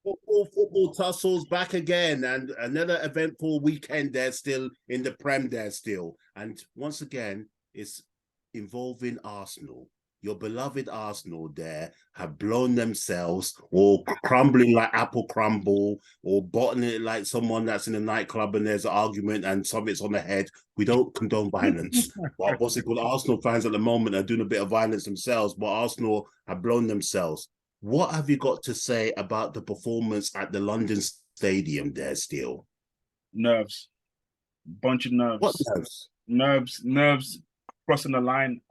Football tussles back again, and another eventful weekend there still in the Prem there still. And once again, it's involving Arsenal. Your beloved Arsenal there have blown themselves or crumbling like apple crumble or bottoming it like someone that's in a nightclub and there's an argument and something's on the head. We don't condone violence. But what's it called? Arsenal fans at the moment are doing a bit of violence themselves, but Arsenal have blown themselves. What have you got to say about the performance at the London Stadium there still? Nerves, bunch of What nerves, nerves? nerves crossing the line.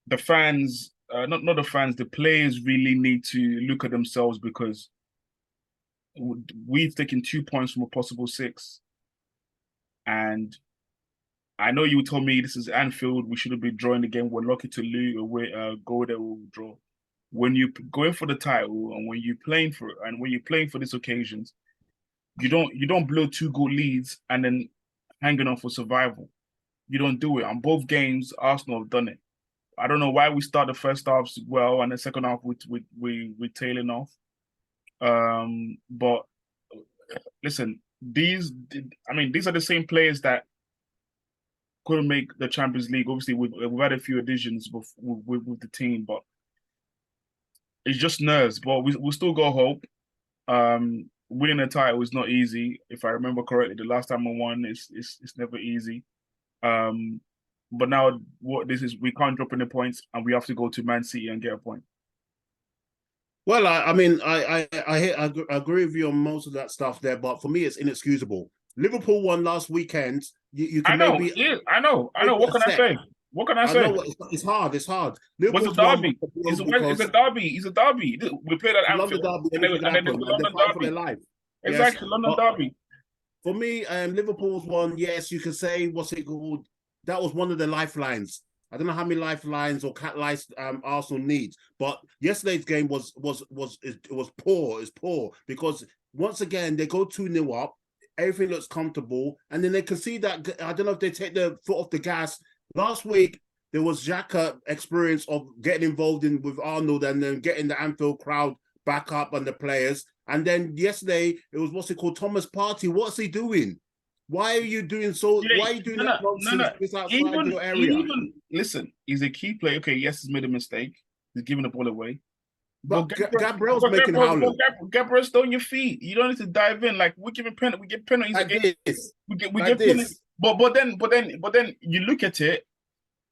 The fans, not the fans, the players really need to look at themselves because we've taken 2 points from a possible six. And I know you told me this is Anfield, we shouldn't be drawing the game. We're lucky to lose or go there, we'll draw. When you going for the title and when you're playing for these occasions, you don't blow 2 goal leads and then hanging on for survival. You don't do it. On both games, Arsenal have done it. I don't know why we start the first half well and the second half we tailing off. But listen, these are the same players that couldn't make the Champions League. Obviously, we've had a few additions with the team, but it's just nerves. But we still got hope. Winning a title is not easy. If I remember correctly, the last time I won, it's never easy. But now what this is, we can't drop any points, and we have to go to Man City and get a point. Well, I agree with you on most of that stuff there, but for me, it's inexcusable. Liverpool won last weekend. You can maybe. I know. What can I say? What can I say? I know it's hard. It's hard. What's a derby? It's a derby. It's a derby. We played at Anfield. And they're fighting for their life. Exactly, London derby. For me, Liverpool's one. Yes, you can say what's it called? That was one of the lifelines. I don't know how many lifelines or cat lice Arsenal needs, but yesterday's game was poor. It's poor because once again they go 2-0 up, everything looks comfortable, and then they can see that I don't know if they take their foot off the gas. Last week there was Xhaka experience of getting involved with Arnold and then getting the Anfield crowd back up and the players, and then yesterday it was what's it called Thomas Partey. What's he doing? Why are you doing so? Yeah, why are you doing that nonsense outside your area? Listen, he's a key player. Okay, yes, he's made a mistake. He's giving the ball away. But Gabriel's making howling. Gabriel's on your feet. You don't need to dive in. Like we give penalties against. We give penalties. But then you look at it.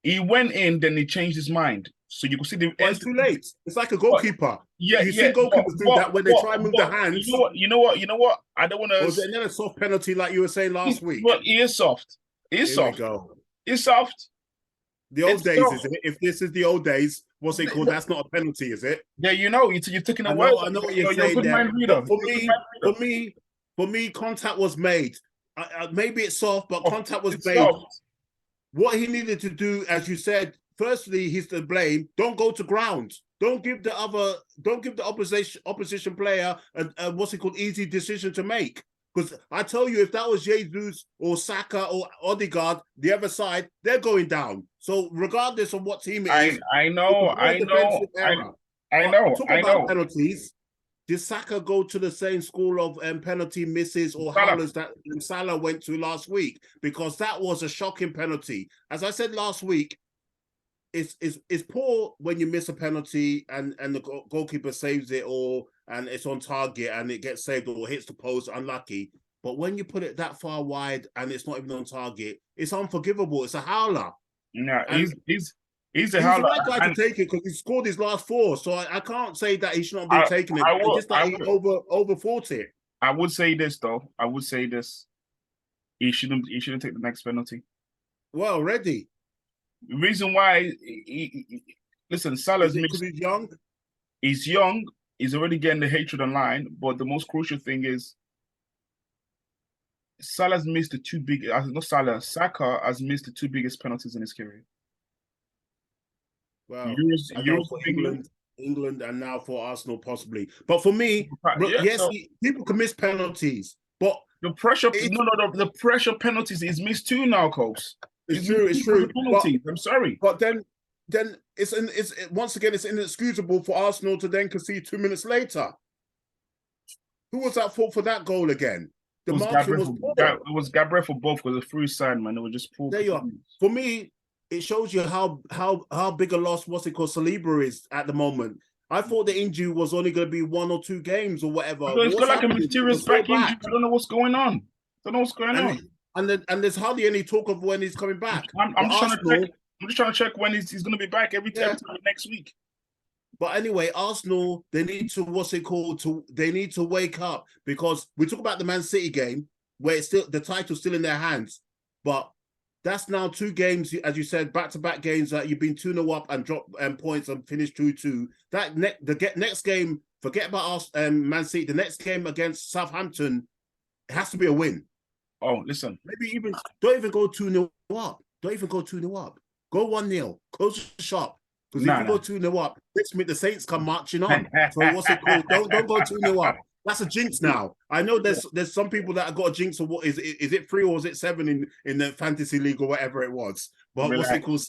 He went in, then he changed his mind. So you can see it's too late. It's like a goalkeeper. You see goalkeepers do that when they try and move the hands. You know what? I don't want to. Was it another soft penalty like you were saying last week? But he is soft. Here we go. He's soft. The old days, is it? If this is the old days, what's it called? That's not a penalty, is it? Yeah, you're taking a word. I know what you're saying there. For me, contact was made. Maybe it's soft, but contact was made. Soft. What he needed to do, as you said, firstly, he's to blame. Don't go to ground. Don't give the opposition player a what's it called easy decision to make. Because I tell you, if that was Jesus or Saka or Odegaard, the other side, they're going down. So regardless of what team it is, I know. Talk about penalties. Did Saka go to the same school of penalty misses or howlers that Salah went to last week? Because that was a shocking penalty. As I said last week, it's poor when you miss a penalty and the goalkeeper saves it and it's on target and it gets saved or hits the post, unlucky. But when you put it that far wide and it's not even on target, it's unforgivable. It's a howler. No, he's the right guy to take it because he scored his last 4. So I can't say that he should not be taking it. Just that he overfought it. I would say this though. He shouldn't take the next penalty. Well, already. The reason why listen, Salah's because he's young. He's young. He's already getting the hatred online. But the most crucial thing is Salah's missed the two big. Not Salah. Saka has missed the 2 biggest penalties in his career. Well, Euros for England, and now for Arsenal possibly. But for me, people can miss penalties, but the pressure. The pressure penalties is missed too now, Coles. It's true. Penalties. I'm sorry, but then once again it's inexcusable for Arsenal to then concede 2 minutes later. Who was at fault for that goal again? The marking was poor. It was Gabriel for both because the through side, man. It was just poor. There you are. For me, it shows you how big a loss Saliba is at the moment. I thought the injury was only going to be 1 or 2 games or whatever. It's got like a mysterious back injury. I don't know what's going on. And there's hardly any talk of when he's coming back. I'm just trying to check when he's going to be back every time next week. But anyway, Arsenal, they need to they need to wake up, because we talk about the Man City game where it's still the title's still in their hands. But that's now 2 games, as you said, back-to-back games that you've been 2-0 up and dropped points and finished 2-2. That next game, forget about Man City. The next game against Southampton, it has to be a win. Oh, listen. Maybe don't even go 2-0 up. Don't even go 2-0 up. Go 1-0. Close the shop. Because if you go 2-0 up, next minute the Saints come marching on. So what's it called? Don't go 2-0 up. That's a jinx now. I know there's some people that have got a jinx of what is it 3 or is it 7 in the fantasy league or whatever it was. But what's it called?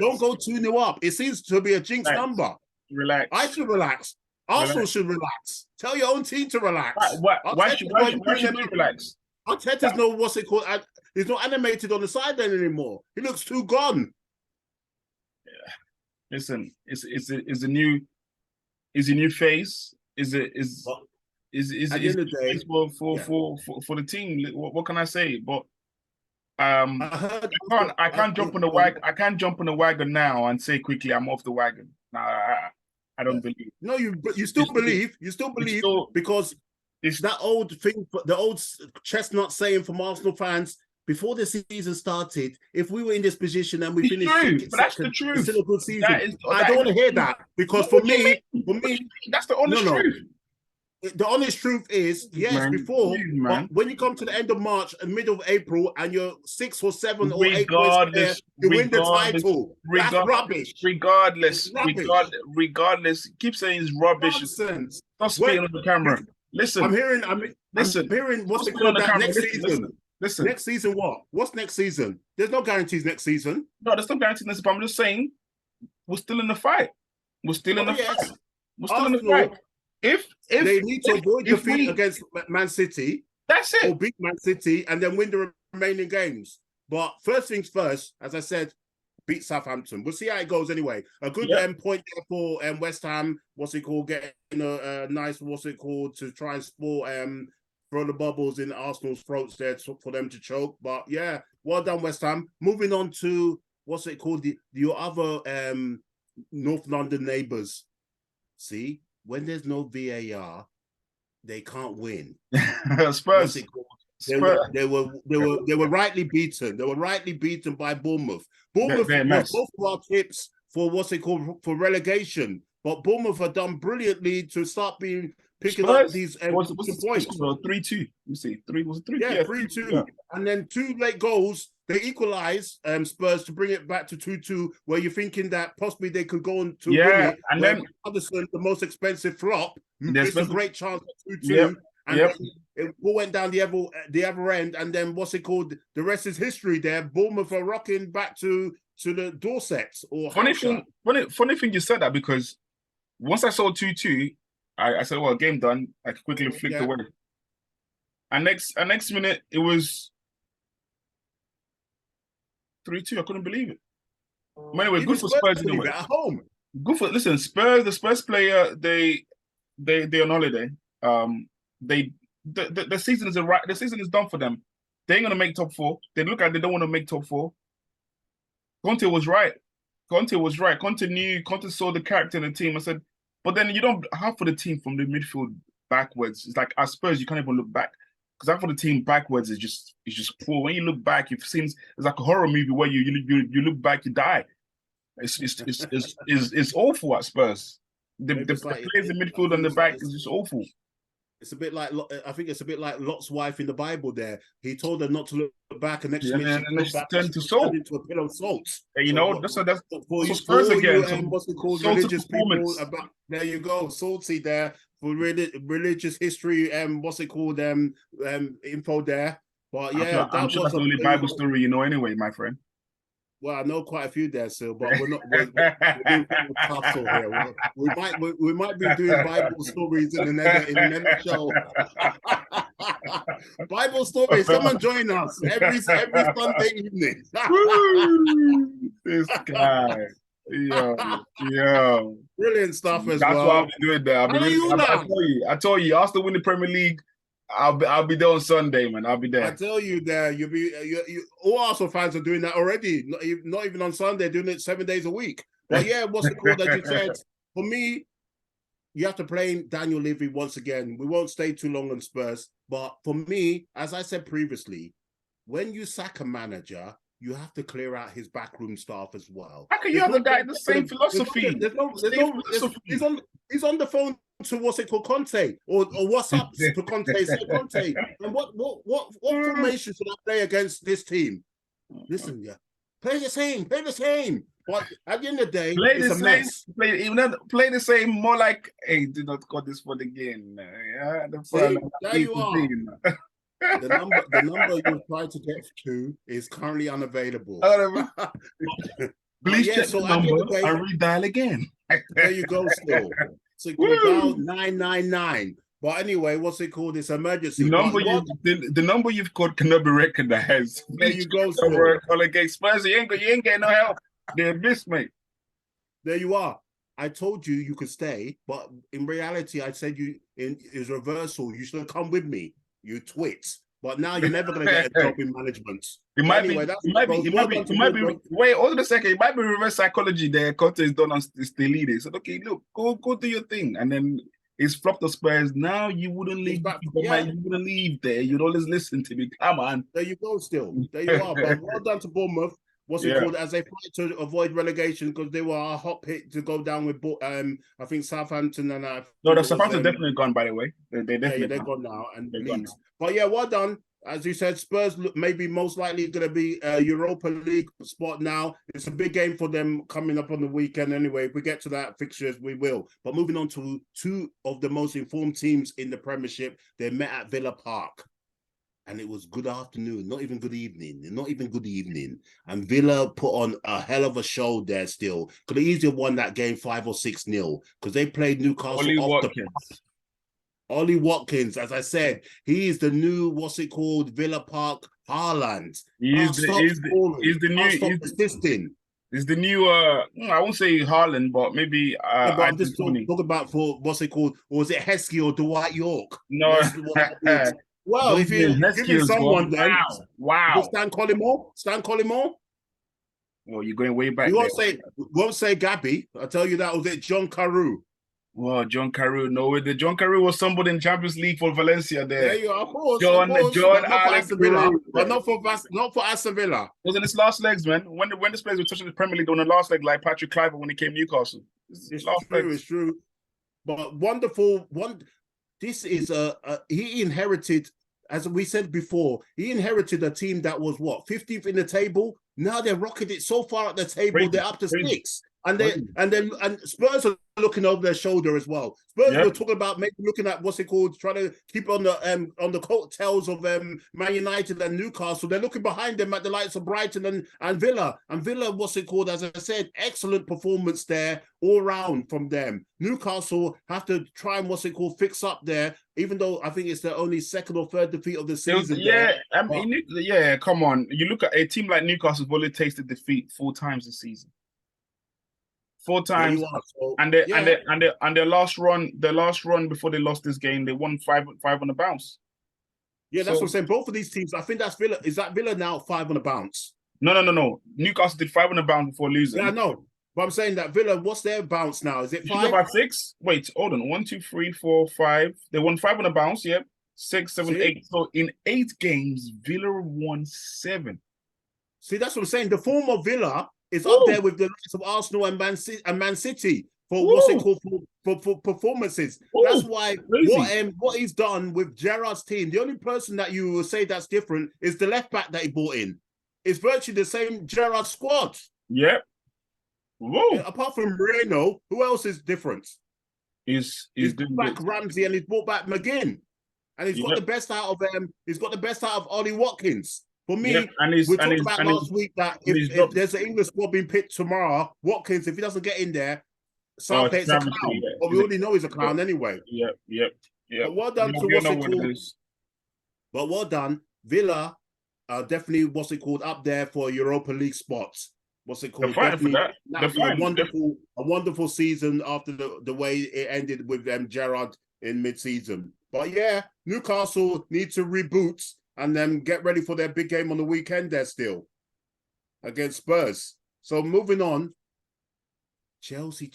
Don't go 2-0 up. It seems to be a jinx number. Relax. I should relax. Arsenal should relax. Tell your own team to relax. Why should we relax? Arteta's no he's not animated on the sideline anymore. He looks too gone. Yeah. Listen, it's a new phase. Is the phase for the team? What can I say? But I can't jump on the wagon. I can't jump on the wagon now and say quickly I'm off the wagon. I don't believe. No, you still believe. You still believe because it's that old thing, the old chestnut saying from Arsenal fans before the season started. If we were in this position and we finished, but that's the truth. It's still a good season. I don't want to hear that, because for me, that's the honest truth. The honest truth is, yes, before, but when you come to the end of March and middle of April and you're 6 or 7 or 8 points there, you win the title. That's rubbish. Regardless, keep saying it's rubbish. Nonsense. Stop speaking on the camera. Listen, I'm hearing what's it called that next season. Listen. Next season what? What's next season? There's no guarantees next season. No, there's no guarantees next season, but I'm just saying we're still in the fight. We're still in the fight. We're still in the fight. If they need to avoid defeat against Man City, that's it. Or beat Man City and then win the remaining games. But first things first, as I said, beat Southampton. We'll see how it goes anyway. A good point there for West Ham. Getting a nice to try and sport throw the bubbles in Arsenal's throats there for them to choke. But yeah, well done, West Ham. Moving on to your other North London neighbours. See, when there's no VAR, they can't win. Spurs. They were rightly beaten. They were rightly beaten by Bournemouth. Bournemouth was both of our tips for for relegation. But Bournemouth have done brilliantly to start picking up these points. 3-2. You see, 3 Yeah, 3-2. Yeah. And then 2 late goals. They equalise Spurs to bring it back to 2-2, where you're thinking that possibly they could go on to win it. And then Huddersfield, the most expensive flop, it's a great chance at 2-2. And it all went down the other end, and then the rest is history there. Bournemouth are rocking back to the Dorsets. Or funny thing you said that, because once I saw 2-2, I said, well, game done. I quickly flicked away. And next minute, it was 3-2. I couldn't believe it. But anyway, good for Spurs anyway. At home. Good for Spurs. The Spurs player, they're on holiday. The season is the season is done for them. They ain't gonna make top 4. They look like they don't want to make top 4. Conte was right. Conte saw the character in the team. I said, but then you don't half of the team from the midfield backwards. It's like at Spurs, you can't even look back, because half of the team backwards is just poor. When you look back, it seems it's like a horror movie where you look back, you die. It's awful at Spurs. The players in midfield and the back is just awful. It's a bit like, I think it's a bit like Lot's wife in the Bible there. He told her not to look back, and next minute she turned to salt. Into a pillow of salt. And that's Spurs again. What's it called? Religious people. There you go. Salty there for religious history. Info there. But yeah, I'm sure that's the only Bible story you know anyway, my friend. Well, I know quite a few there, still, but we're not. We're doing Tussle here. We might be doing Bible stories in another show. Bible stories. Come and join us every Sunday evening. This guy, yo. Brilliant stuff as That's well. what I'll be doing there. I'll be ready. I told you, Arsenal win the Premier League. I'll be there on Sunday, man. I'll be there. I tell you, there all Arsenal fans are doing that already. Not even on Sunday, doing it 7 days a week. But yeah, what's it called that you said? For me, you have to blame Daniel Levy once again. We won't stay too long on Spurs, but for me, as I said previously, when you sack a manager, you have to clear out his backroom staff as well. How can you have the guy the same philosophy? He's on the phone to what's it called, Conte, or what's up to Conte? Say Conte, and what formation should I play against this team? Listen, yeah, play the same. But at the end of the day, it's a mess. Play the same. More like, hey, do not got this for the game. Yeah, there you are. The number you tried to get to is currently unavailable. Please check the number and redial again. There you go, still. So dial 999. But anyway, what's it called? It's emergency. The number you've called cannot be recognized. There you go, still. Spurs, you ain't getting no help. They're missed, mate. There you are. I told you could stay, but in reality, I said is reversal. You should have come with me. You twit. But now you're never going to get a job in management. It might be. Wait, hold on a second. It might be reverse psychology there. Conte is done on the leader. So okay, look, go do your thing, and then it's flopped the Spurs. Now you wouldn't leave. You wouldn't leave there. You'd always listen to me. Come on. There you go. Still, there you are. But well done to Bournemouth. What's it called? As they fight to avoid relegation, because they were a hot pick to go down with, I think Southampton and the Southampton definitely gone, by the way. They're gone now, and Leeds. But yeah, well done. As you said, Spurs maybe most likely going to be a Europa League spot now. It's a big game for them coming up on the weekend anyway. If we get to that fixtures, we will. But moving on to two of the most informed teams in the Premiership, they met at Villa Park. And it was good afternoon, not even good evening. And Villa put on a hell of a show there still. Could have easily won that game 5 or 6-0 because they played Newcastle off the pass. Ollie Watkins, as I said, he is the new, Villa Park Haaland. He's the new, I won't say Haaland, but maybe. But I'm just talking about for or was it Heskey or Dwight York? No. Well, if you give me someone, then wow. Stan Collymore. Well, you're going way back. You won't say Gabby. I tell you that. Was it John Carew? Well, John Carew. No, the John Carew was somebody in Champions League for Valencia. There you are, of course. John Allen, but not for Aston Villa. Was in his last legs, man. When the Spurs were touching the Premier League on the last leg, like Patrick Kluivert when he came to Newcastle. It's true. But wonderful. This is he inherited, as we said before, he inherited a team that was 15th in the table. Now they're rocking it so far at the table, they're up to 6. And Spurs are looking over their shoulder as well. Spurs were talking about maybe looking at trying to keep on the coattails of Man United and Newcastle. They're looking behind them at the likes of Brighton and Villa. And Villa, as I said, excellent performance there all round from them. Newcastle have to try and fix up there, even though I think it's their only second or third defeat of the season. Come on. You look at a team like Newcastle who've only tasted defeat 4 times this season. 4 times, and their last run before they lost this game, they won 5 on the bounce. Yeah, that's what I'm saying. Both of these teams, I think that's Villa. Is that Villa now 5 on the bounce? No. Newcastle did 5 on the bounce before losing. Yeah, I know. But I'm saying that Villa, what's their bounce now? Is it 5? 5, 6? Wait, hold on. 1, 2, 3, 4, 5. They won 5 on the bounce. Yep. 6, 7, 8. So in 8 games, Villa won 7. See, that's what I'm saying. The form of Villa is up there with the likes of Arsenal and Man City for for performances. That's why what he's done with Gerrard's team. The only person that you will say that's different is the left back that he brought in. It's virtually the same Gerrard squad. Yep. Yeah, apart from Moreno, who else is different? He's brought back Ramsey and he's brought back McGinn, and he's got the best out of them. He's got the best out of Ollie Watkins. For Yep, me, and he's we and talked he's about and he's last week that and he's if dropped. there's an English squad being picked tomorrow, Watkins, if he doesn't get in there, Oh, it's Southgate's a travesty. clown. But we already know he's a Yeah, clown anyway. yep. But well We done know, to we all what's know it what it called? is. But well done, Villa. Definitely what's it called up there for Europa League spots. What's it They're called? fighting for Definitely that. They're that'll be fighting. a wonderful season after the way it ended with Gerrard in mid-season. But yeah, Newcastle need to reboot and then get ready for their big game on the weekend there still against Spurs. So moving on, Chelsea.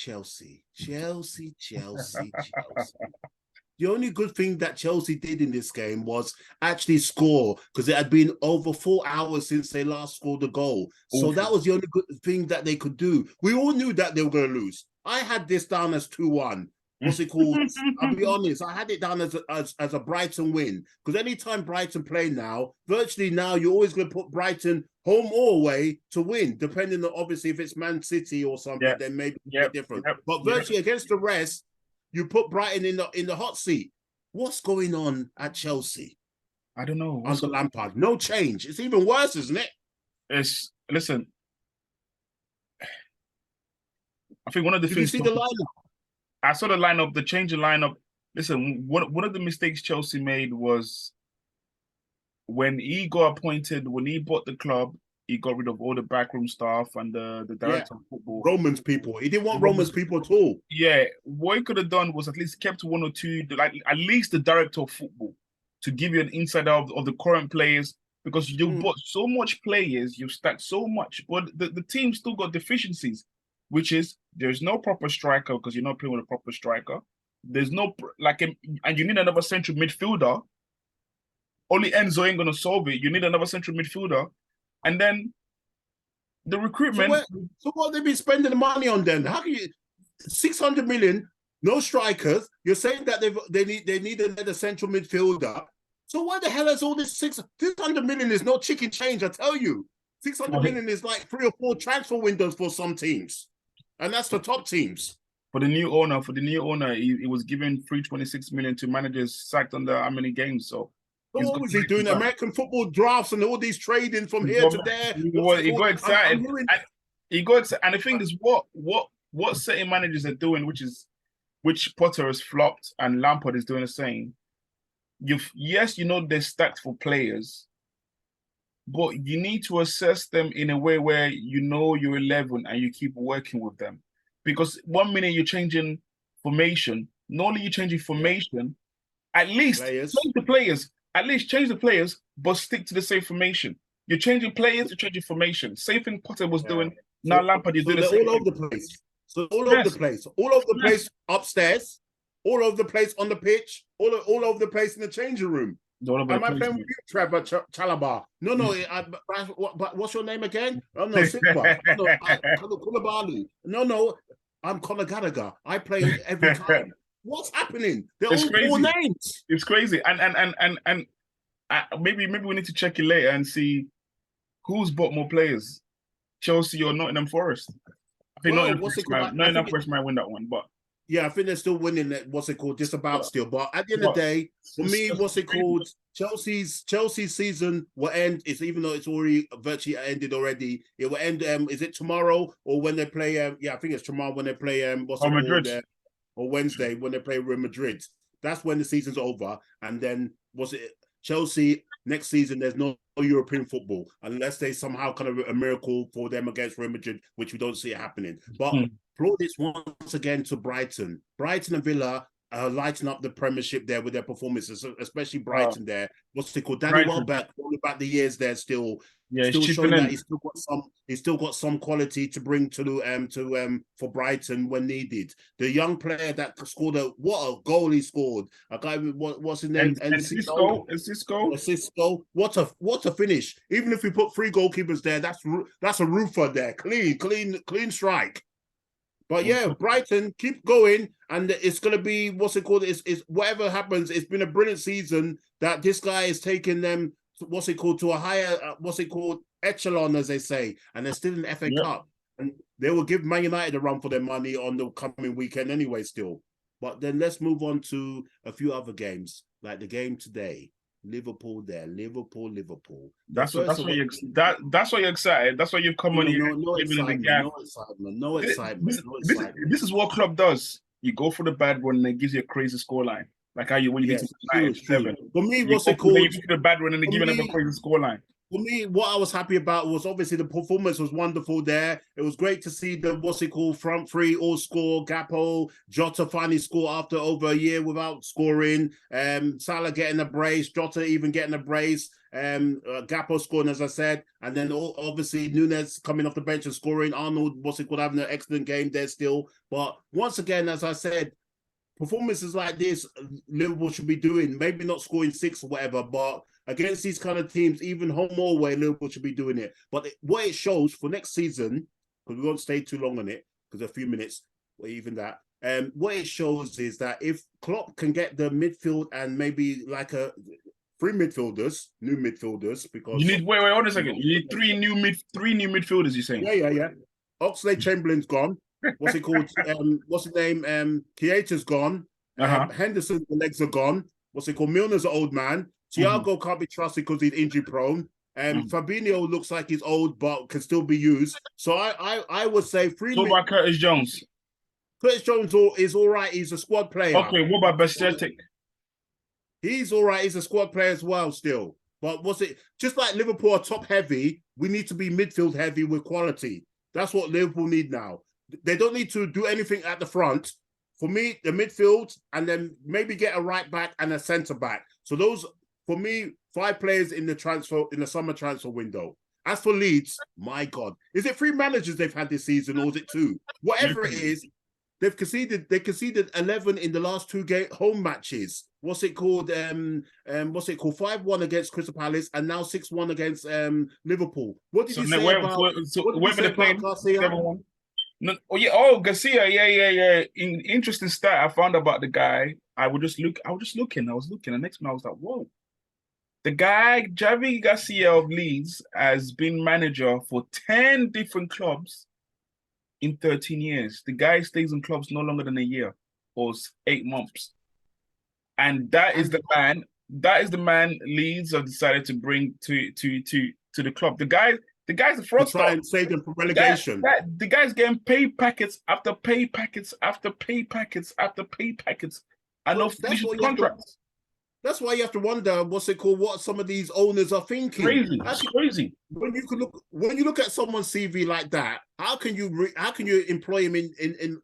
The only good thing that Chelsea did in this game was actually score because it had been over 4 hours since they last scored a goal. So that Awful. was the only good thing that they could do. We all knew that they were going to lose. I had this down as 2-1. What's it called? I'll be honest, I had it down as a Brighton win because anytime Brighton play now, virtually now you're always going to put Brighton home or away to win, depending on obviously if it's Man City or something, then maybe a bit different. But virtually against the rest, you put Brighton in the hot seat. What's going on at Chelsea? I don't know. Under Lampard? No change. It's even worse, isn't it? Listen. I think one of the Did things. you see the lineup? I saw the lineup, the change in lineup. Listen, one of the mistakes Chelsea made was when he got appointed, when he bought the club, he got rid of all the backroom staff and the director of football. Romans people. He didn't want Romans people at all. Yeah, what he could have done was at least kept one or two, like at least the director of football, to give you an insight of the current players, because you've bought so much players, you've stacked so much, but the team still got deficiencies, which is there's no proper striker because you're not playing with a proper striker. There's no and you need another central midfielder. Only Enzo ain't gonna solve it. You need another central midfielder, and then the recruitment. So what they be spending the money on then? How can you 600 million, no strikers? You're saying that they need another central midfielder. So why the hell is all this 600 million is no chicken change? I tell you, 600 million is like 3 or 4 transfer windows for some teams, and that's the top teams. For the new owner, he was given 326 million to managers sacked under how many games? So what was he doing? American football drafts and all these trading from here to there. He got excited. And the thing is, what certain managers are doing, which Potter has flopped and Lampard is doing the same. They're stacked for players, but you need to assess them in a way where you're 11 and you keep working with them. Because 1 minute you're changing formation, not only you're changing formation, at least change the players. At least change the players, but stick to the same formation. You're changing players, you're changing formation. Same thing Potter was doing. Now Lampard is doing the same. All over the place. So all over the place. All over the place upstairs. All over the place on the pitch. All over the place in the changing room. Am I playing with you, Trevor Chalaba? No. What's your name again? Oh no, Simba. No, Koulibaly. No. I'm Conor Gallagher. I play every time. What's happening? They're all poor names. It's crazy. And maybe we need to check it later and see who's bought more players, Chelsea or Nottingham Forest. I think Nottingham Forest might win that one, but yeah, I think they're still winning that. Just about still. But at the end of the day, for me, Chelsea's season will end. It's even though it's already virtually ended already. It will end. Is it tomorrow or when they play? I think it's tomorrow when they play. Madrid. Or Wednesday when they play Real Madrid. That's when the season's over. And then Chelsea next season? There's no European football unless there's somehow kind of a miracle for them against Real Madrid, which we don't see it happening. But plaudits once again to Brighton. Brighton and Villa lighting up the Premiership there with their performances, especially Brighton there. What's it called? Danny Welbeck, all about the years there still. Yeah, still showing that he's still got some quality to bring to for Brighton when needed. The young player that scored what a goal he scored. A guy what's his name? Cisco. What a finish. Even if we put 3 goalkeepers there, that's a roofer there. Clean strike. But yeah, Brighton keep going, and it's gonna be It's whatever happens. It's been a brilliant season that this guy is taking them. To a higher echelon, as they say, and they're still in the FA Cup, and they will give Man United a run for their money on the coming weekend anyway. Still, but then let's move on to a few other games, like the game today. Liverpool there. Liverpool. That's what that's why you're excited. That's why you've come on here No living in the excitement, gap. no excitement, no excitement. This is what club does. You go for the bad one and it gives you a crazy scoreline. Like how you when you beat Yes, true, true. 7. For me, You what's it go called? for the bad one and they For give you another me, crazy scoreline. For me, what I was happy about was obviously the performance was wonderful there. It was great to see the front three all score. Gakpo, Jota finally score after over a year without scoring. Salah getting a brace, Jota even getting a brace. Gakpo scoring, as I said, and then obviously Nunes coming off the bench and scoring. Arnold, having an excellent game there still. But once again, as I said, performances like this, Liverpool should be doing. Maybe not scoring 6 or whatever, but against these kind of teams, even home or away, Liverpool should be doing it. But what it shows for next season, because we won't stay too long on it, because a few minutes, or even that, what it shows is that if Klopp can get the midfield and maybe like a 3 midfielders, new midfielders, because you need wait, hold on a second. You need three new midfielders, you're saying? Yeah. Oxlade-Chamberlain's gone. What's it called? What's his name? Keita's gone. Henderson, the legs are gone. What's it called? Milner's an old man. Thiago can't be trusted because he's injury prone. Fabinho looks like he's old but can still be used. So I would say 3. What about Curtis Jones? Curtis Jones is all right. He's a squad player. Okay, what about Bestetic? He's all right. He's a squad player as well still. But just like Liverpool are top heavy, we need to be midfield heavy with quality. That's what Liverpool need now. They don't need to do anything at the front. For me, the midfield, and then maybe get a right back and a centre back. So those, for me, 5 players in the summer transfer window. As for Leeds, my God, is it 3 managers they've had this season, or is it 2? Whatever it is, they conceded 11 in the last 2 home matches. What's it called? 5-1 against Crystal Palace and now 6-1 against Liverpool. What did you say about Garcia? No, Garcia, yeah. Interesting stat I found about the guy. I was looking. The next minute I was like, whoa. The guy, Javi Garcia of Leeds, has been manager for 10 different clubs in 13 years. The guy stays in clubs no longer than a year or 8 months. And that is the man Leeds have decided to bring to the club. The guy's a fraudster. Try and save them from relegation. The guy's getting pay packets after pay packets after pay packets after pay packets. And no finished contracts. That's why you have to wonder what some of these owners are thinking. It's crazy. When you look at someone's CV like that, how can you employ him in in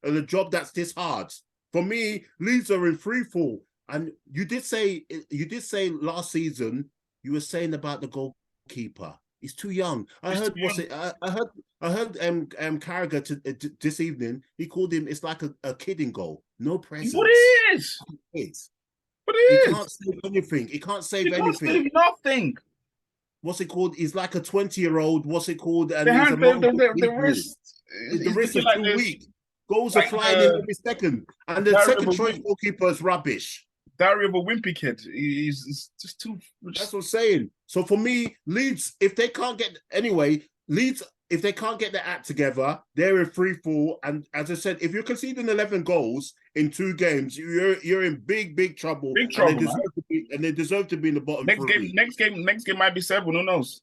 a job that's this hard? For me, Leeds are in free fall. And you did say last season you were saying about the goalkeeper. He's too young. I heard Carragher this evening. He called him. It's like a kid in goal. No presence. What it is? He can't save anything. He can't save anything. Save nothing. What's it called? He's like a 20-year-old. What's it called? And the wrist. The wrist is too weak. Goals are flying in every second. And the second choice goalkeeper is rubbish. Diary of a Wimpy Kid. He's just too. That's what I'm saying. So for me, Leeds, if they can't get their act together, they're in free fall. And as I said, if you're conceding 11 goals in 2 games, you're in big trouble. Big trouble, and they deserve to be in the bottom three. Next game might be 7. Who knows?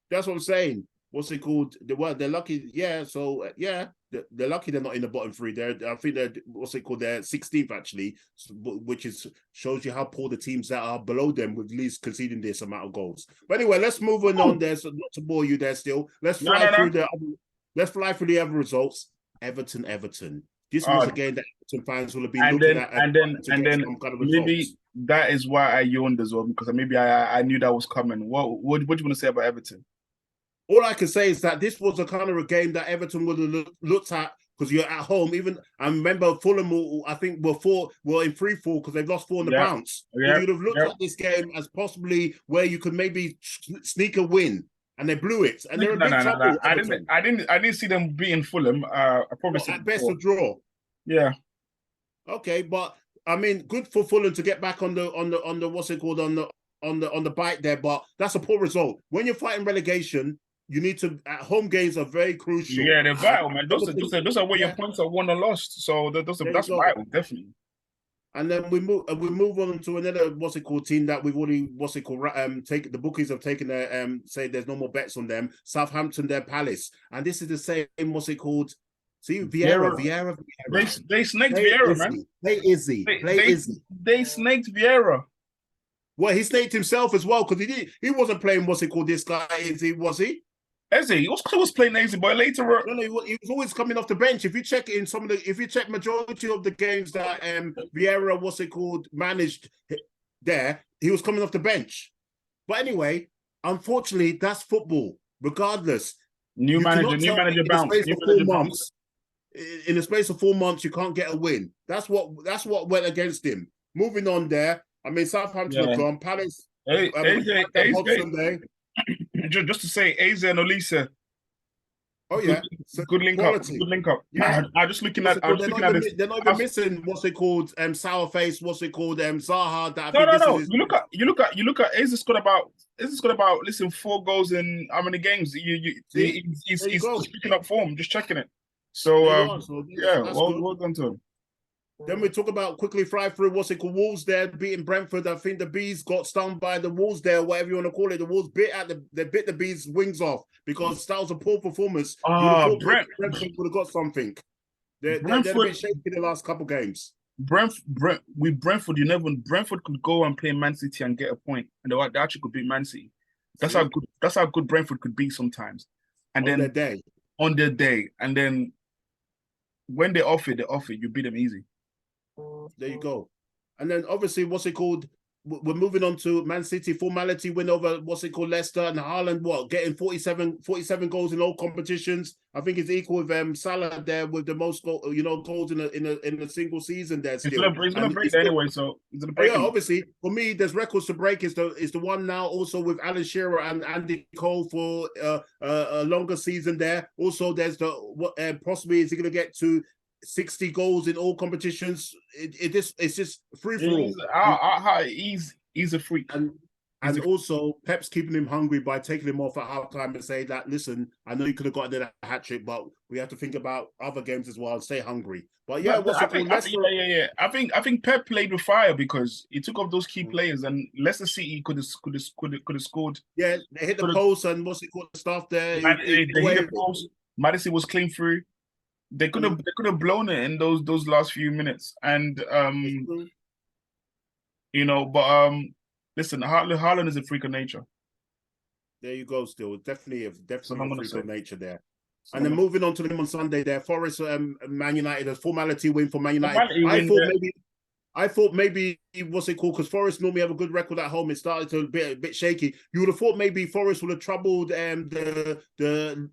That's what I'm saying. What's it called? They're lucky. Yeah. So they're lucky they're not in the bottom 3. I think they're They're 16th actually, which shows you how poor the teams that are below them with Leeds conceding this amount of goals. But anyway, let's move on there. So not to bore you there still. Let's fly through the other results. Everton. This was a game that Everton fans will have been looking at. And then maybe that is why I yawned as well, because maybe I knew that was coming. What do you want to say about Everton? All I can say is that this was a kind of a game that Everton would have looked at, because you're at home. Even I remember Fulham, I think, were in free fall because they've lost 4 on the bounce. Yeah. You'd have looked at this game as possibly where you could maybe sneak a win, and they blew it. And they're in big trouble. I didn't see them beating Fulham. I probably at best a draw. Yeah. Okay, but I mean, good for Fulham to get back on the on the bike there. But that's a poor result. When you're fighting relegation, you need to. At home games are very crucial. Yeah, they're vital, man. Those are where your points are won or lost. So that's vital, definitely. And then we move on to another team that we've already take the bookies have taken their say there's no more bets on them. Southampton, their Palace, and this is the same See Vieira. They snaked Vieira, man. Play Izzy. They snaked Vieira. Well, he snaked himself as well because he wasn't playing this guy Izzy, was he? Eze, he was playing Eze, but later on, no, he was always coming off the bench. If you check majority of the games that Vieira managed there, he was coming off the bench. But anyway, unfortunately, that's football. Regardless, new manager bounce. In the space of 4 months, you can't get a win. That's what went against him. Moving on there. I mean, Southampton have gone. Palace. Just to say, Eze and Olise. Oh yeah, good link up. Good link up. Yeah, I'm just looking at. They're not even missing sour face. Zaha. That no. You look at Eze scored about. Listen, 4 goals in how many games? He's picking up form. Just checking it. So well done to him. Then we talk about quickly fly through Wolves there beating Brentford. I think the Bees got stung by the Wolves there, whatever you want to call it. The Wolves bit the Bees' wings off because that was a poor performance. Brentford would have got something. They're a bit shaky the last couple games. Brentford, Brentford could go and play Man City and get a point, and they actually could beat Man City. That's how good Brentford could be sometimes. And on their day, and then when they offer, you beat them easy. There you go. And then obviously, we're moving on to Man City formality win over Leicester, and Haaland getting 47 goals in all competitions. I think it's equal with Salah there with the most goals in a single season there. He's gonna break anyway, so he's gonna break. Yeah, obviously for me, there's records to break. Is the one now also with Alan Shearer and Andy Cole for a longer season there. Also, there's possibly is he gonna get to 60 goals in all competitions. It's just free for all. He's a freak. And also Pep's keeping him hungry by taking him off at halftime and say that, listen, I know you could have gotten a hat trick, but we have to think about other games as well and stay hungry. But yeah, I think Pep played with fire because he took off those key players, and Leicester City could have scored. Yeah, they hit the post and stuff there. They hit the post. Madison was clean through. They could have blown it in those last few minutes, and listen, Haaland is a freak of nature. There you go. Still, definitely a freak of nature there. And then moving on to them on Sunday, there, Forest, Man United, a formality win for Man United. I thought maybe because Forest normally have a good record at home. It started to be a bit shaky. You would have thought maybe Forest would have troubled the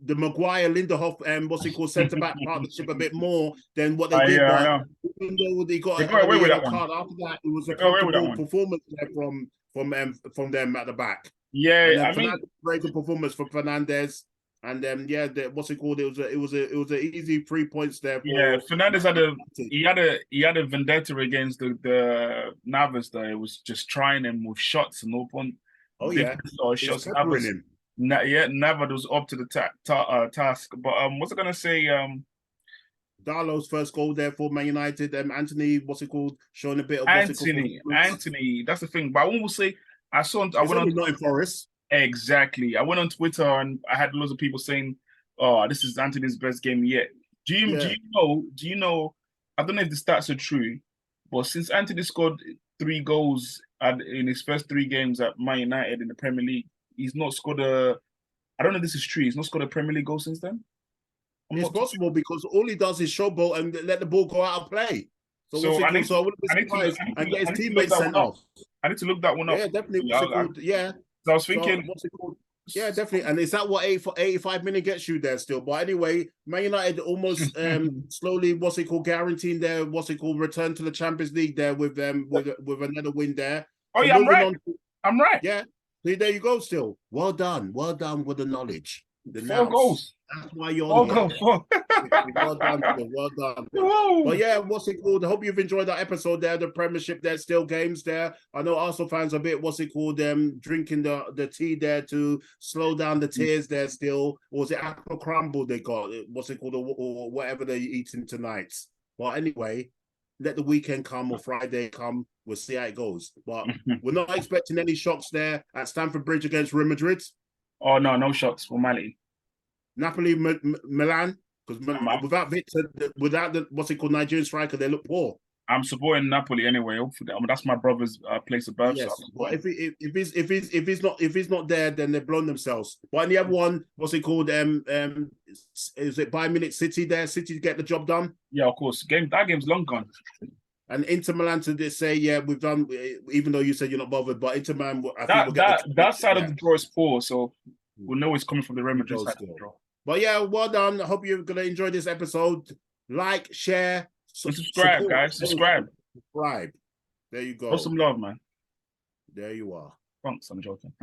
Maguire Lindelof centre back partnership a bit more than what they did. Even though they got away with that card after that, it was a comfortable performance there from them at the back. Yeah, very good performance from Fernandes. And it was an easy 3 points there. Fernandes had a vendetta against the Navas there. It was just trying him with shots and open. Shots. Navas was up to the task. But what's I gonna say? Darlow's first goal there for Man United. Anthony, showing a bit of Anthony. That's the thing. But I won't say I went on Forest. Exactly. I went on Twitter and I had loads of people saying, "Oh, this is Anthony's best game yet." Do you know? I don't know if the stats are true, but since Anthony scored 3 goals in his first 3 games at Man United in the Premier League, he's not scored I don't know if this is true. He's not scored a Premier League goal since then. It's possible because all he does is showboat and let the ball go out of play. So I wouldn't be surprised and get his teammates sent off. I need to look that one up. Yeah, definitely. So I was thinking, yeah, definitely. And is that what 85 minutes gets you there still? But anyway, Man United almost slowly guaranteeing their return to the Champions League there with another win there. Oh, so I'm right. Yeah. So there you go. Still, well done with the knowledge. 4 goals. That's why you're on here. Well done. Whoa. But yeah, I hope you've enjoyed that episode there. The Premiership, there's still games there. I know Arsenal fans are a bit, drinking the tea there to slow down the tears there still. Or was it apple crumble they got? Or whatever they're eating tonight. But anyway, let the weekend come or Friday come. We'll see how it goes. But we're not expecting any shocks there at Stamford Bridge against Real Madrid. Oh no, no shocks for Mali. Napoli, Milan, because without Victor, without the what's it called, Nigerian striker, they look poor. I'm supporting Napoli anyway. Hopefully, that's my brother's place of birth. Yes, So but if he's not there, then they've blown themselves. But in the other one, what's it called? Is it Bayern Munich City there? City to get the job done. Yeah, of course. That game's long gone. And Inter Milan to say, yeah, we've done. Even though you said you're not bothered, but Inter Milan, I think we'll get that side of the draw is poor, so we'll know it's coming from the Real Madrid side of the draw. But yeah, well done. I hope you're gonna enjoy this episode. Like, share, and subscribe, guys. Subscribe. There you go. Show some love, man. There you are. Thanks, I'm joking.